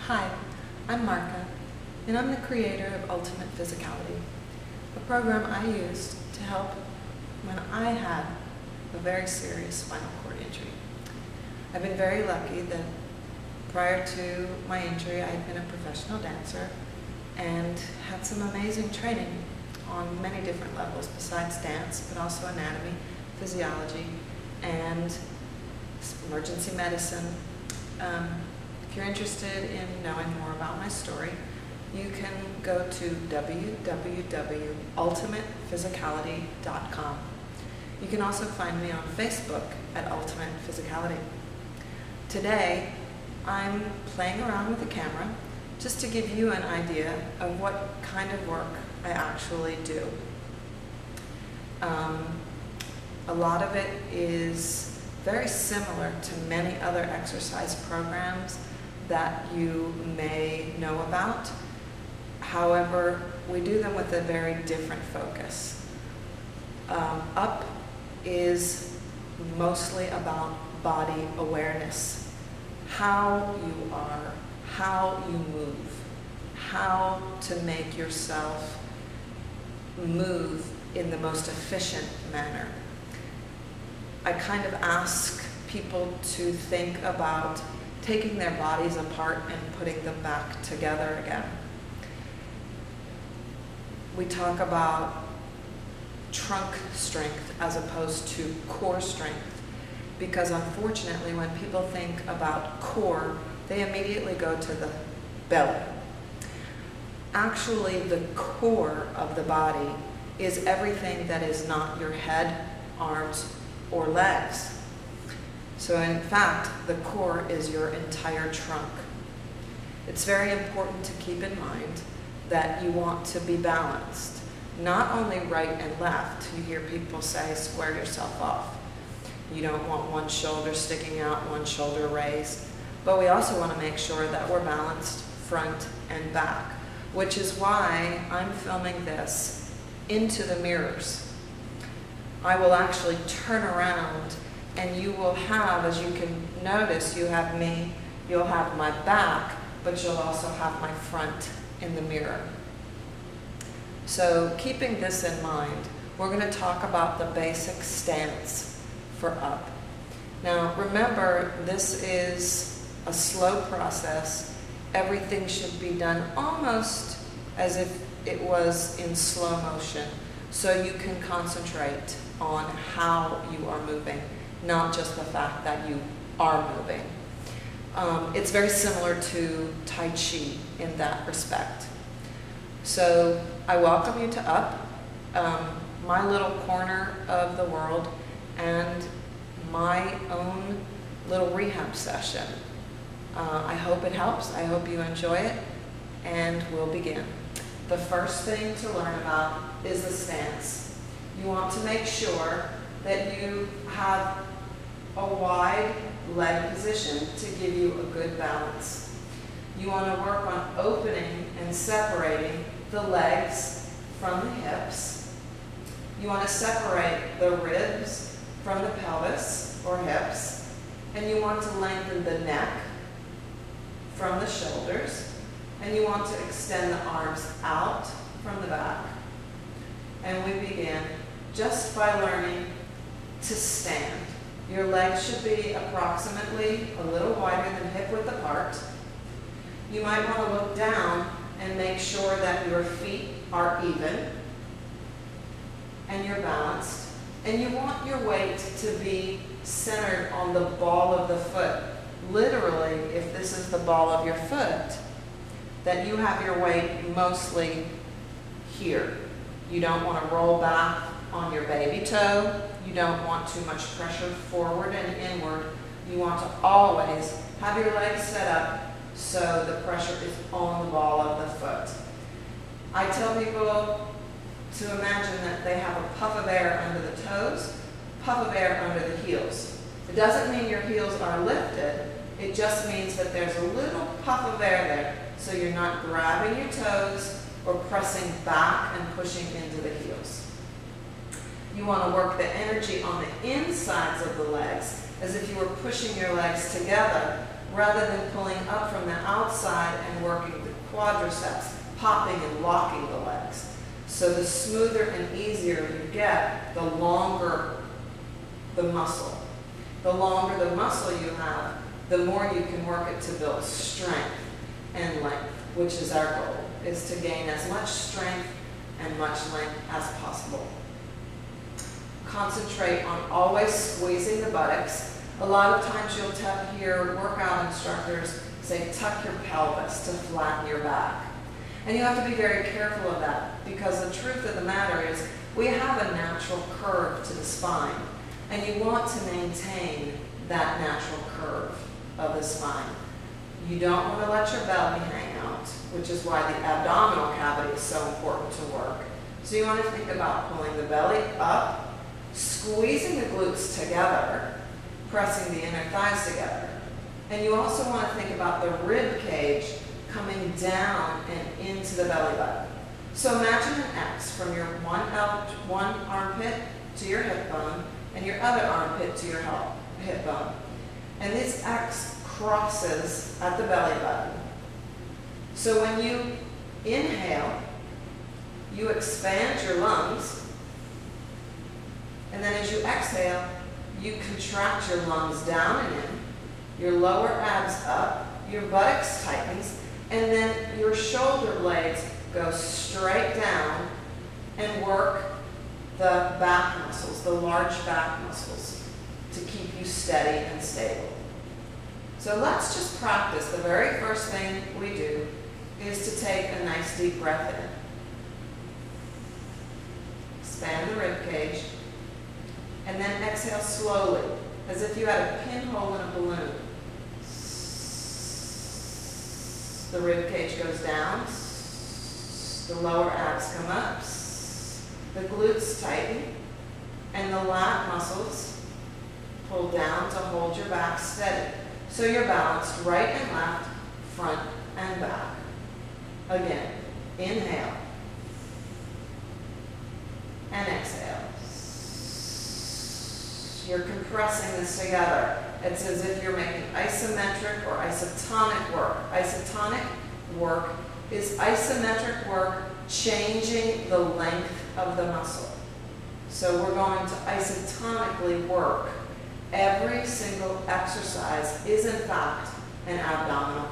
Hi, I'm Marka, and I'm the creator of Ultimate Physicality, a program I used to help when I had a very serious spinal cord injury. I've been very lucky that prior to my injury, I had been a professional dancer and had some amazing training on many different levels besides dance, but also anatomy, physiology, and emergency medicine. If you're interested in knowing more about my story, you can go to www.ultimatephysicality.com. You can also find me on Facebook at Ultimate Physicality. Today, I'm playing around with the camera just to give you an idea of what kind of work I actually do. A lot of it is very similar to many other exercise programs that you may know about. However, we do them with a very different focus. Up is mostly about body awareness. How you are, how you move, how to make yourself move in the most efficient manner. I kind of ask people to think about taking their bodies apart and putting them back together again. We talk about trunk strength as opposed to core strength, because unfortunately when people think about core, they immediately go to the belly. Actually, the core of the body is everything that is not your head, arms, or legs. So in fact, the core is your entire trunk. It's very important to keep in mind that you want to be balanced, not only right and left. You hear people say, square yourself off. You don't want one shoulder sticking out, one shoulder raised. But we also want to make sure that we're balanced front and back, which is why I'm filming this into the mirrors. I will actually turn around and you will have, as you can notice, you have me, you'll have my back, but you'll also have my front in the mirror. So keeping this in mind, we're going to talk about the basic stance for up. Now remember, this is a slow process. Everything should be done almost as if it was in slow motion, so you can concentrate on how you are moving, not just the fact that you are moving. It's very similar to Tai Chi in that respect. So I welcome you to up, my little corner of the world, and my own little rehab session. I hope it helps. I hope you enjoy it, and we'll begin. The first thing to learn about is the stance. You want to make sure that you have a wide leg position to give you a good balance. You want to work on opening and separating the legs from the hips. You want to separate the ribs from the pelvis or hips, and you want to lengthen the neck from the shoulders, and you want to extend the arms out from the back. And we begin just by learning to stand. Your legs should be approximately a little wider than hip width apart. You might want to look down and make sure that your feet are even and you're balanced. And you want your weight to be centered on the ball of the foot. Literally, if this is the ball of your foot, that you have your weight mostly here. You don't want to roll back on your baby toe. You don't want too much pressure forward and inward. You want to always have your legs set up so the pressure is on the ball of the foot. I tell people to imagine that they have a puff of air under the toes, puff of air under the heels. It doesn't mean your heels are lifted. It just means that there's a little puff of air there, so you're not grabbing your toes or pressing back and pushing into the heels. You want to work the energy on the insides of the legs as if you were pushing your legs together rather than pulling up from the outside and working the quadriceps, popping and locking the legs. So the smoother and easier you get, the longer the muscle. The longer the muscle you have, the more you can work it to build strength and length, which is our goal, is to gain as much strength and much length as possible. Concentrate on always squeezing the buttocks. A lot of times you'll hear workout instructors say tuck your pelvis to flatten your back. And you have to be very careful of that, because the truth of the matter is we have a natural curve to the spine, and you want to maintain that natural curve of the spine. You don't want to let your belly hang out, which is why the abdominal cavity is so important to work. So you want to think about pulling the belly up, squeezing the glutes together, pressing the inner thighs together. And you also want to think about the rib cage coming down and into the belly button. So imagine an X from your one armpit to your hip bone and your other armpit to your hip bone. And this X crosses at the belly button. So when you inhale, you expand your lungs, and then as you exhale, you contract your lungs down and in, your lower abs up, your buttocks tightens, and then your shoulder blades go straight down and work the back muscles, the large back muscles, to keep you steady and stable. So let's just practice. The very first thing we do is to take a nice deep breath in. Expand the rib cage, and then exhale slowly, as if you had a pinhole in a balloon. The rib cage goes down, the lower abs come up, the glutes tighten, and the lat muscles pull down to hold your back steady. So you're balanced right and left, front and back. Again, inhale and exhale. You're compressing this together. It's as if you're making isometric or isotonic work. Isotonic work is isometric work changing the length of the muscle. So we're going to isotonically work. Every single exercise is in fact an abdominal